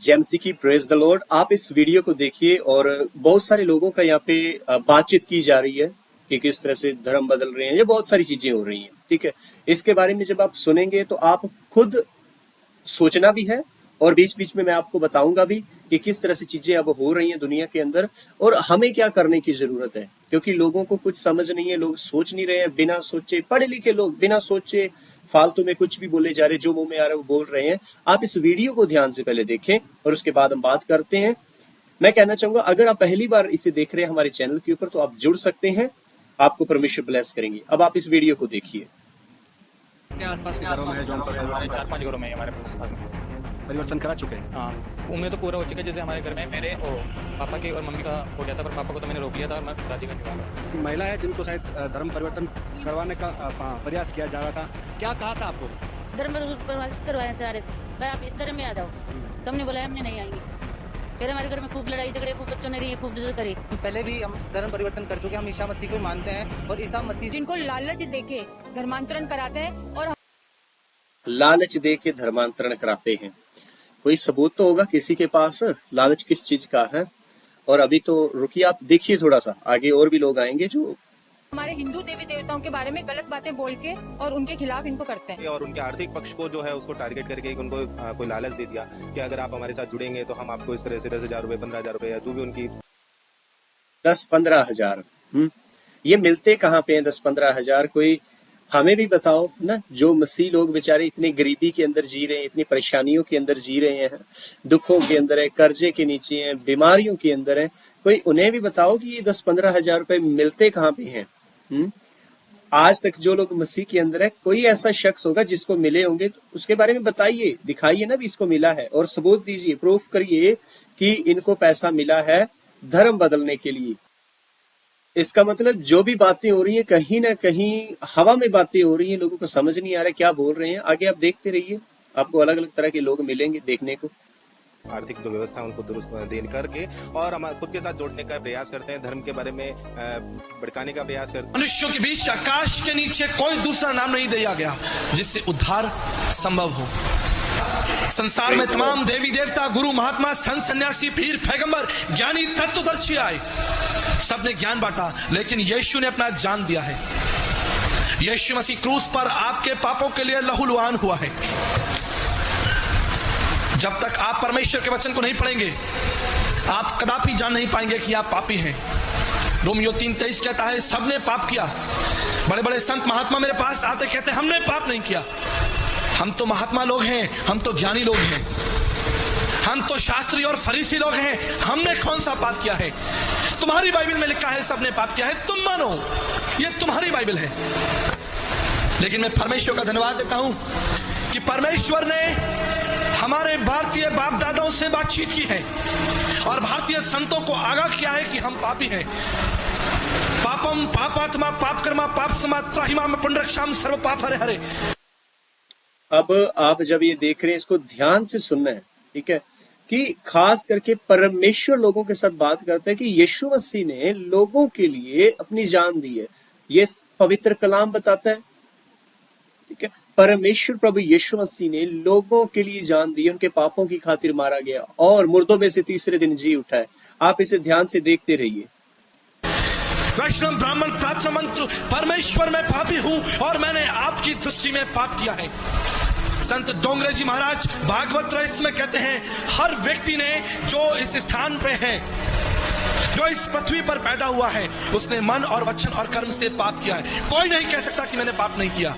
JMC की praise the Lord. आप इस वीडियो को देखिए और बहुत सारे लोगों का यहाँ पे बातचीत की जा रही है कि किस तरह से धर्म बदल रहे हैं, ये बहुत सारी चीजें हो रही हैं। ठीक है, इसके बारे में जब आप सुनेंगे तो आप खुद सोचना भी है और बीच बीच में मैं आपको बताऊंगा भी कि किस तरह से चीजें अब हो रही हैं दुनिया के अंदर और हमें क्या करने की जरूरत है, क्योंकि लोगों को कुछ समझ नहीं है, लोग सोच नहीं रहे हैं, बिना सोचे पढ़े लिखे लोग बिना सोचे फालतू में कुछ भी बोले जा रहे, जो मुंह में आ रहा है वो बोल रहे हैं। आप इस वीडियो को ध्यान से पहले देखें और उसके बाद हम बात करते हैं। मैं कहना चाहूंगा अगर आप पहली बार इसे देख रहे हैं हमारे चैनल के ऊपर तो आप जुड़ सकते हैं, आपको परमेश्वर ब्लेस करेंगे। अब आप इस वीडियो को देखिए। आसपास के घरों में जो हम 4-5 घरों में हमारे आसपास में परिवर्तन करा चुके हैं। हाँ, उम्मीद तो पूरा हो चुका है। जैसे हमारे घर में मेरे और पापा की और मम्मी का हो गया था, पर पापा को तो मैंने रोक लिया था और मैं दादी का निभाया। महिला है जिनको शायद धर्म परिवर्तन करवाने का प्रयास किया जा रहा था, क्या कहा था आपको? धर्म परिवर्तन करवाना चाह रहे थे, भाई आप इस तरह में आ जाओ, तो हमने बोला हमने नहीं आएंगे। फिर हमारे घर में खूब लड़ाई झगड़े, खूब बच्चों ने खूब करी। पहले भी हम धर्म परिवर्तन कर चुके, हम ईसा मसीह को मानते हैं और ईसा मसीह जिनको लालच देके धर्मांतरण कराते हैं और लालच दे के धर्मांतरण कराते हैं। कोई सबूत तो होगा किसी के पास, लालच किस चीज का है। और अभी तो रुकिए, आप देखिए थोड़ा सा आगे और भी लोग आएंगे जो हमारे हिंदू देवी देवताओं के बारे में गलत बातें बोल के और उनके खिलाफ इनको करते हैं और उनके आर्थिक पक्ष को जो है उसको टारगेट करके उनको कोई लालच दे दिया कि अगर आप हमारे साथ जुड़ेंगे तो हम आपको इस तरह से 10,000 रुपए 15,000 रुपए या जो भी उनकी 10-15 हजार ये मिलते कहाँ पे हैं 10-15 हजार? कोई हमें भी बताओ ना। जो मसीह लोग बेचारे इतनी गरीबी के अंदर जी रहे हैं, इतनी परेशानियों के अंदर जी रहे हैं, दुखों के अंदर है, कर्जे के नीचे हैं, बीमारियों के अंदर है, कोई उन्हें भी बताओ कि ये 10-15 हजार रुपए मिलते कहाँ पे हैं। आज तक जो लोग मसीह के अंदर है, कोई ऐसा शख्स होगा जिसको मिले होंगे तो उसके बारे में बताइए, दिखाइए ना भी इसको मिला है और सबूत दीजिए, प्रूफ करिए कि इनको पैसा मिला है धर्म बदलने के लिए। इसका मतलब जो भी बातें हो रही हैं कहीं ना कहीं हवा में बातें हो रही हैं, लोगों को समझ नहीं आ रहा क्या बोल रहे हैं। आगे आप देखते रहिए, आपको अलग अलग तरह के लोग मिलेंगे देखने को। आर्थिक जो व्यवस्था उनको दुरुस्त दे करके और हम खुद के साथ जोड़ने का प्रयास करते हैं, धर्म के बारे में भड़काने का प्रयास करते हैं। मनुष्यों के बीच आकाश के नीचे कोई दूसरा नाम नहीं दिया गया जिससे उद्धार संभव हो। संसार में तमाम देवी देवता, गुरु, महात्मा, संत, सन्यासी, पीर, पैगंबर, ज्ञानी, तत्वदर्शी आए, सबने ज्ञान बांटा, लेकिन यीशु ने अपना जान दिया है। यीशु मसीह क्रूस पर आपके पापों के लिए लहूलुहान हुआ है। जब तक आप परमेश्वर के वचन को नहीं पढ़ेंगे आप कदापि जान नहीं पाएंगे कि आप पापी हैं। रोमियो 3:23 कहता है सबने पाप किया। बड़े बड़े संत महात्मा मेरे पास आते कहते हमने पाप नहीं किया। हम तो महात्मा लोग हैं, हम तो ज्ञानी लोग हैं, हम तो शास्त्री और फरीसी लोग हैं, हमने कौन सा पाप किया है? तुम्हारी बाइबल में लिखा है सबने पाप किया है, तुम मानो ये तुम्हारी बाइबल है। लेकिन मैं परमेश्वर का धन्यवाद देता हूं कि परमेश्वर ने हमारे भारतीय बाप दादाओं से बातचीत की है और भारतीय संतों को आगाह किया है कि हम पापी हैं। पापम पापात्मा पाप कर्मा पाप समात्रा में पुंडरक्षाम सर्व पाप हरे हरे। अब आप जब ये देख रहे हैं इसको ध्यान से सुनना है, ठीक है, कि खास करके परमेश्वर लोगों के साथ बात करता है कि यीशु मसीह ने लोगों के लिए अपनी जान दी है। ये पवित्र कलाम बताता है, ठीक है, परमेश्वर प्रभु यीशु मसीह ने लोगों के लिए जान दी, उनके पापों की खातिर मारा गया और मुर्दों में से तीसरे दिन जी उठा है। आप इसे ध्यान से देखते रहिए। वैष्णव ब्राह्मण प्रार्थना मंत्र, परमेश्वर मैं पापी हूं और मैंने आपकी दृष्टि में पाप किया है। संत डोंगरे जी महाराज भागवत रईस में कहते हैं हर व्यक्ति ने जो इस स्थान पे है, जो इस पृथ्वी पर पैदा हुआ है, उसने मन और वचन और कर्म से पाप किया है। कोई नहीं कह सकता कि मैंने पाप नहीं किया।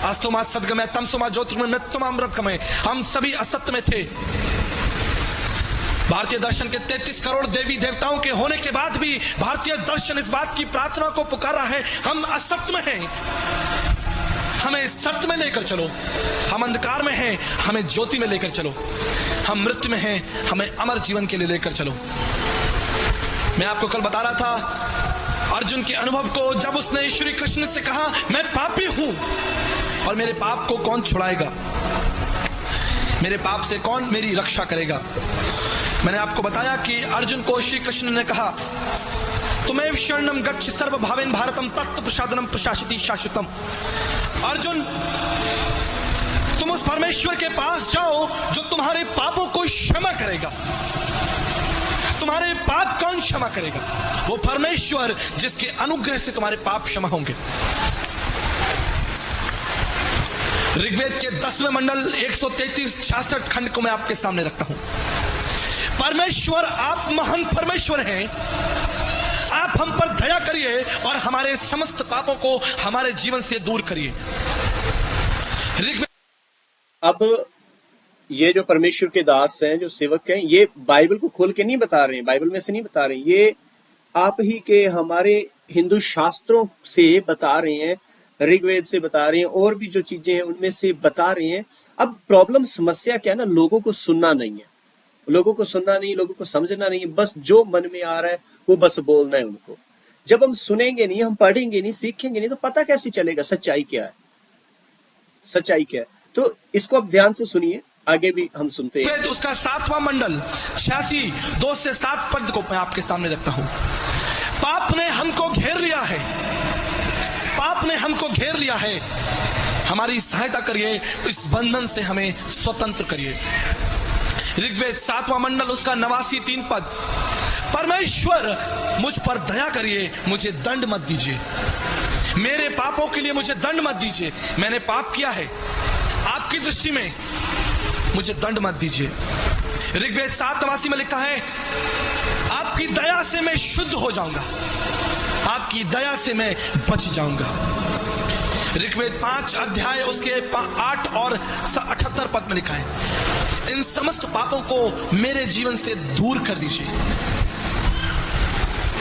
अस्तुमा सद्गमय तमसुमा ज्योतिर्गमय मृत्युमा अमृतगमय, हम सभी असत्य में थे। भारतीय दर्शन के 33 करोड़ देवी देवताओं के होने के बाद भी भारतीय दर्शन इस बात की प्रार्थना को पुकारा है हम असत्य में हैं, हमें सत्य में लेकर चलो। हम अंधकार में हैं, हमें ज्योति में लेकर चलो। हम मृत्यु में हैं, हमें अमर जीवन के लिए लेकर चलो। मैं आपको कल बता रहा था अर्जुन के अनुभव को, जब उसने श्री कृष्ण से कहा मैं पापी हूं और मेरे पाप को कौन छुड़ाएगा, मेरे पाप से कौन मेरी रक्षा करेगा। मैंने आपको बताया कि अर्जुन को श्री कृष्ण ने कहा तुम्हें शरणम गच्छ सर्व भावेन भारतम तत्व प्रसादनम प्रशासिति शाश्वतम। अर्जुन तुम उस परमेश्वर के पास जाओ जो तुम्हारे पापों को क्षमा करेगा। तुम्हारे पाप कौन क्षमा करेगा? वो परमेश्वर जिसके अनुग्रह से तुम्हारे पाप क्षमा होंगे। ऋग्वेद के 10वें मंडल 133-66 खंड को मैं आपके सामने रखता हूं। परमेश्वर, आप महान परमेश्वर हैं, आप हम पर दया करिए और हमारे समस्त पापों को हमारे जीवन से दूर करिए। अब ये जो परमेश्वर के दास हैं, जो सेवक हैं, ये बाइबल को खोल के नहीं बता रहे हैं, बाइबल में से नहीं बता रहे हैं, ये आप ही के हमारे हिंदू शास्त्रों से बता रहे हैं, ऋग्वेद से बता रहे हैं, और भी जो चीजें हैं उनमें से बता रहे हैं। अब प्रॉब्लम, समस्या क्या है ना, लोगों को सुनना नहीं है, लोगों को सुनना नहीं, लोगों को समझना नहीं है, बस जो मन में आ रहा है वो बस बोलना है उनको। जब हम सुनेंगे नहीं, हम पढ़ेंगे नहीं, सीखेंगे नहीं, तो पता कैसे चलेगा सच्चाई क्या है, सच्चाई क्या है? तो इसको अब ध्यान से सुनिए, आगे भी हम सुनते हैं। उसका 7वां मंडल 86:2-7 पद को मैं आपके सामने रखता हूं। पाप ने हमको घेर लिया है, पाप ने हमको घेर लिया है, हमारी सहायता करिए, इस बंधन से हमें स्वतंत्र करिए। ऋग्वेद 7वां मंडल उसका 89-3 पद, परमेश्वर मुझ पर दया करिए, मुझे दंड मत दीजिए, मेरे पापों के लिए मुझे दंड मत दीजिए, मैंने पाप किया है आपकी दृष्टि में, मुझे दंड मत दीजिए। ऋग्वेद 7:89 में लिखा है, आपकी दया से मैं शुद्ध हो जाऊंगा, आपकी दया से मैं बच जाऊंगा। ऋग्वेद 5 अध्याय उसके 8 और 78 पद में लिखा है, इन समस्त पापों को मेरे जीवन से दूर कर दीजिए।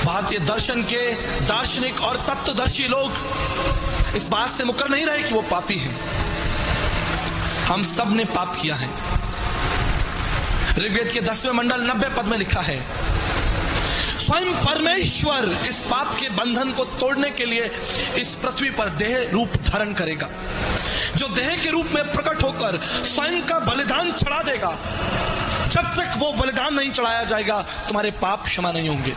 भारतीय दर्शन के दार्शनिक और तत्वदर्शी लोग इस बात से मुकर नहीं रहे कि वो पापी हैं। हम सब ने पाप किया है। ऋग्वेद के 10वें मंडल 90 पद में लिखा है, स्वयं परमेश्वर इस पाप के बंधन को तोड़ने के लिए इस पृथ्वी पर देह रूप धारण करेगा, जो देह के रूप में प्रकट होकर स्वयं का बलिदान चढ़ा देगा। जब तक वो बलिदान नहीं चढ़ाया जाएगा तुम्हारे पाप क्षमा नहीं होंगे।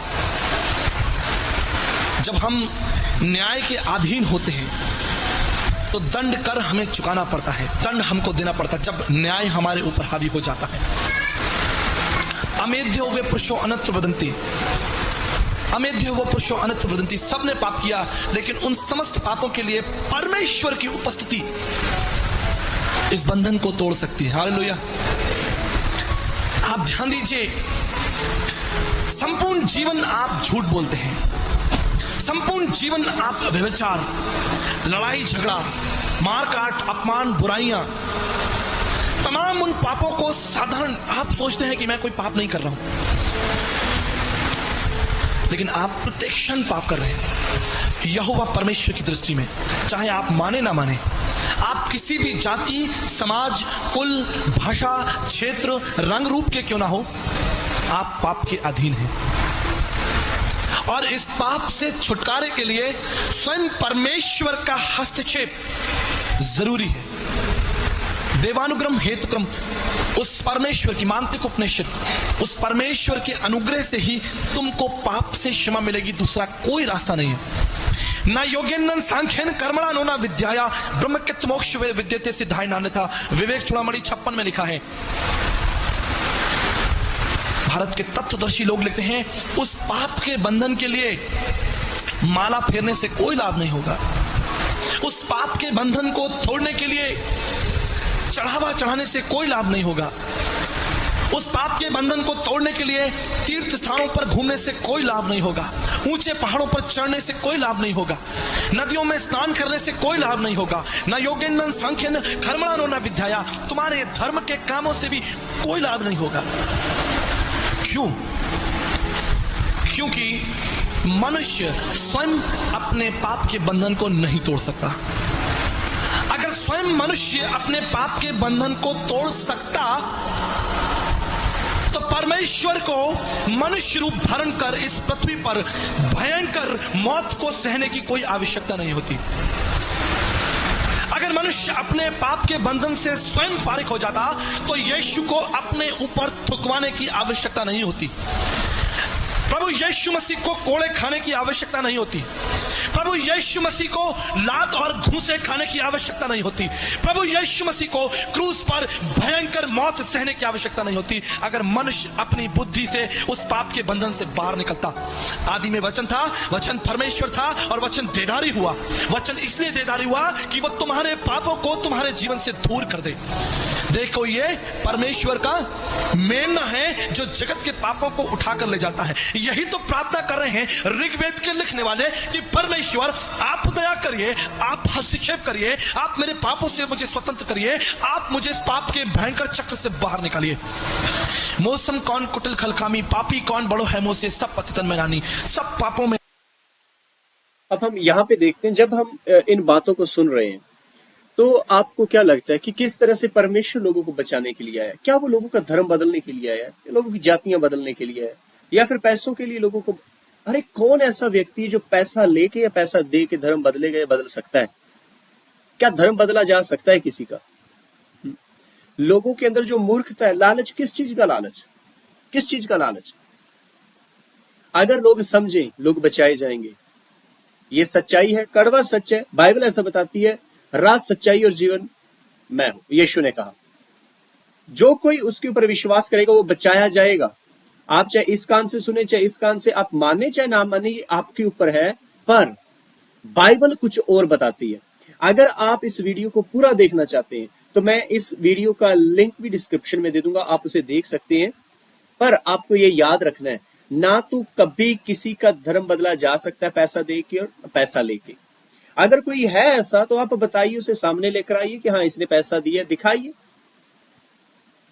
जब हम न्याय के अधीन होते हैं तो दंड कर हमें चुकाना पड़ता है, दंड हमको देना पड़ता है जब न्याय हमारे ऊपर हावी हो जाता है। अमेध्यो वे पुरुषो अनत्र वदंती, अमेध्यो वो पुरुषो अनत्र वदंती, सबने पाप किया, लेकिन उन समस्त पापों के लिए परमेश्वर की उपस्थिति इस बंधन को तोड़ सकती है। हालेलुया। आप ध्यान दीजिए, संपूर्ण जीवन आप झूठ बोलते हैं, संपूर्ण जीवन आप व्यभिचार, लड़ाई झगड़ा, मारकाट, अपमान, बुराइयां, तमाम उन पापों को साधारण आप सोचते हैं कि मैं कोई पाप नहीं कर रहा हूं, लेकिन आप प्रत्येक क्षण पाप कर रहे हैं। यहोवा परमेश्वर की दृष्टि में, चाहे आप माने ना माने, आप किसी भी जाति, समाज, कुल, भाषा, क्षेत्र, रंग रूप के क्यों ना हो, आप पाप के अधीन हैं। और इस पाप से छुटकारे के लिए स्वयं परमेश्वर का हस्तक्षेप जरूरी है। देवानुग्रह हेतुक्रम, उस परमेश्वर की मांत्रिक उपनिषद, उस परमेश्वर के अनुग्रह से ही तुमको पाप से क्षमा मिलेगी, दूसरा कोई रास्ता नहीं है। ना योगेन सांख्यन कर्मणा नो ना विद्याया ब्रह्मकृत मोक्ष विद्यते सिद्धाय नान्यथा, विवेक चूड़ामणि 56 में लिखा है। भारत के तत्वदर्शी लोग लिखते हैं, उस पाप के बंधन के लिए माला फेरने से कोई लाभ नहीं होगा, उस पाप के बंधन को तोड़ने के लिए चढ़ावा चढ़ाने से कोई लाभ नहीं होगा, उस पाप के बंधन को तोड़ने के लिए तीर्थ स्थानों पर घूमने से कोई लाभ नहीं होगा, ऊंचे पहाड़ों पर चढ़ने से कोई लाभ नहीं होगा, नदियों में स्नान करने से कोई लाभ नहीं होगा, न योगेन न सांख्यन कर्मणा न विद्याया, तुम्हारे धर्म के कामों से भी कोई लाभ नहीं होगा। क्यों? क्योंकि मनुष्य स्वयं अपने पाप के बंधन को नहीं तोड़ सकता। अगर स्वयं मनुष्य अपने पाप के बंधन को तोड़ सकता तो परमेश्वर को मनुष्य रूप धारण कर इस पृथ्वी पर भयंकर मौत को सहने की कोई आवश्यकता नहीं होती। अगर मनुष्य अपने पाप के बंधन से स्वयं फारिग हो जाता तो यीशु को अपने ऊपर थुकवाने की आवश्यकता नहीं होती। प्रभु यीशु मसीह को कोड़े खाने की आवश्यकता नहीं होती। प्रभु यीशु मसीह को लात और घूंसे खाने की आवश्यकता नहीं होती। प्रभु यीशु मसीह को क्रूस पर भयंकर मौत सहने की आवश्यकता नहीं होती, अगर मनुष्य अपनी बुद्धि से उस पाप के बंधन से बाहर निकलता। आदि में वचन था, वचन परमेश्वर था और वचन देदारी हुआ। वचन इसलिए देदारी हुआ कि वो तुम्हारे पापों को तुम्हारे जीवन से दूर कर दे। देखो, ये परमेश्वर का मेमना है जो जगत के पापों को उठाकर ले जाता है। यही तो प्रार्थना कर रहे हैं ऋग्वेद के लिखने वाले कि परमेश्वर आप दया करिए, आप हस्तक्षेप करिए, आप मेरे पापों से मुझे स्वतंत्र करिए, आप मुझे इस पाप के भयंकर चक्र से बाहर निकालिए। मौसम कौन कुटिल खलकामी, पापी कौन बड़ो है मुझसे, सब पतितन में रानी, सब पापों में। अब हम यहाँ पे देखते हैं, जब हम इन बातों को सुन रहे हैं तो आपको क्या लगता है कि किस तरह से परमेश्वर लोगों को बचाने के लिए आया? क्या वो लोगों का धर्म बदलने के लिए आया, लोगों की जातियां बदलने के लिए आया, या फिर पैसों के लिए लोगों को? अरे कौन ऐसा व्यक्ति है जो पैसा लेके या पैसा दे के धर्म बदलेगा या बदल सकता है? क्या धर्म बदला जा सकता है किसी का? लोगों के अंदर जो मूर्खता है, लालच, किस चीज का लालच, किस चीज का लालच? अगर लोग समझें, लोग बचाए जाएंगे। ये सच्चाई है, कड़वा सच है। बाइबल ऐसा बताती है, राज, सच्चाई और जीवन मैं हूं। यीशु ने कहा जो कोई उसके ऊपर विश्वास करेगा वो बचाया जाएगा। आप चाहे इस कान से सुने, चाहे इस कान से, आप माने चाहे ना माने, ये आपके ऊपर है। पर बाइबल कुछ और बताती है। अगर आप इस वीडियो को पूरा देखना चाहते हैं तो मैं इस वीडियो का लिंक भी डिस्क्रिप्शन में दे दूंगा, आप उसे देख सकते हैं। पर आपको ये याद रखना है, ना तो कभी किसी का धर्म बदला जा सकता है पैसा दे के और पैसा लेके। अगर कोई है ऐसा तो आप बताइए, उसे सामने लेकर आइए कि हाँ इसने पैसा दिया, दिखाइए,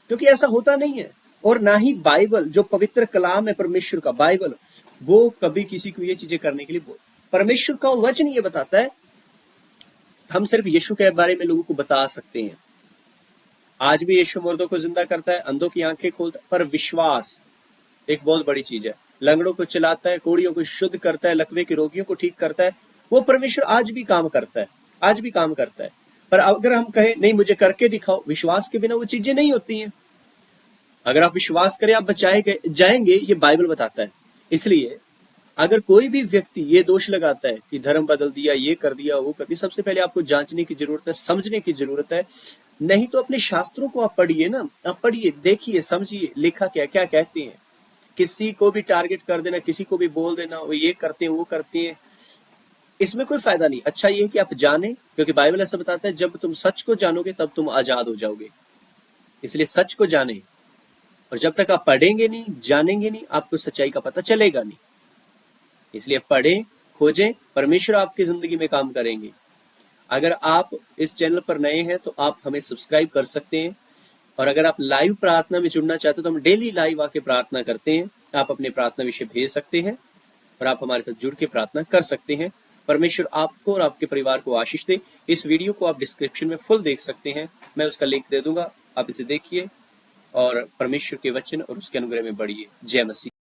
क्योंकि ऐसा होता नहीं है। और ना ही बाइबल, जो पवित्र कलाम है परमेश्वर का बाइबल, वो कभी किसी को ये चीजें करने के लिए बोल। परमेश्वर का वचन ये बताता है। हम सिर्फ यीशु के बारे में लोगों को बता सकते हैं। आज भी यीशु मुर्दों को जिंदा करता है, अंधों की आंखें खोलता है, पर विश्वास एक बहुत बड़ी चीज है। लंगड़ों को चलाता है, कोढ़ियों को शुद्ध करता है, लकवे के रोगियों को ठीक करता है। वो परमेश्वर आज भी काम करता है, आज भी काम करता है। पर अगर हम कहें नहीं मुझे करके दिखाओ, विश्वास के बिना वो चीजें नहीं होती हैं। अगर आप विश्वास करें आप बचाए जाएंगे, ये बाइबल बताता है। इसलिए अगर कोई भी व्यक्ति ये दोष लगाता है कि धर्म बदल दिया, ये कर दिया, वो कर दिया, सबसे पहले आपको जांचने की जरूरत है, समझने की जरूरत है। नहीं तो अपने शास्त्रों को आप पढ़िए ना, आप पढ़िए, देखिए, समझिए, लिखा क्या क्या कहते हैं। किसी को भी टारगेट कर देना, किसी को भी बोल देना वो ये करते हैं, वो करते हैं, इसमें कोई फायदा नहीं। अच्छा ये है कि आप जाने, क्योंकि बाइबल ऐसा बताता है जब तुम सच को जानोगे तब तुम आजाद हो जाओगे। इसलिए सच को जाने, और जब तक आप पढ़ेंगे नहीं, जानेंगे नहीं, आपको सच्चाई का पता चलेगा नहीं। इसलिए पढ़ें, खोजें, परमेश्वर आपकी जिंदगी में काम करेंगे। अगर आप इस चैनल पर नए हैं तो आप हमें सब्सक्राइब कर सकते हैं। और अगर आप लाइव प्रार्थना में जुड़ना चाहते हो तो हम डेली लाइव आके प्रार्थना करते हैं। आप अपने प्रार्थना विषय भेज सकते हैं और आप हमारे साथ जुड़ के प्रार्थना कर सकते हैं। परमेश्वर आपको और आपके परिवार को आशीष दे। इस वीडियो को आप डिस्क्रिप्शन में फुल देख सकते हैं, मैं उसका लिंक दे दूंगा, आप इसे देखिए और परमेश्वर के वचन और उसके अनुग्रह में बढ़िए। जय मसीह।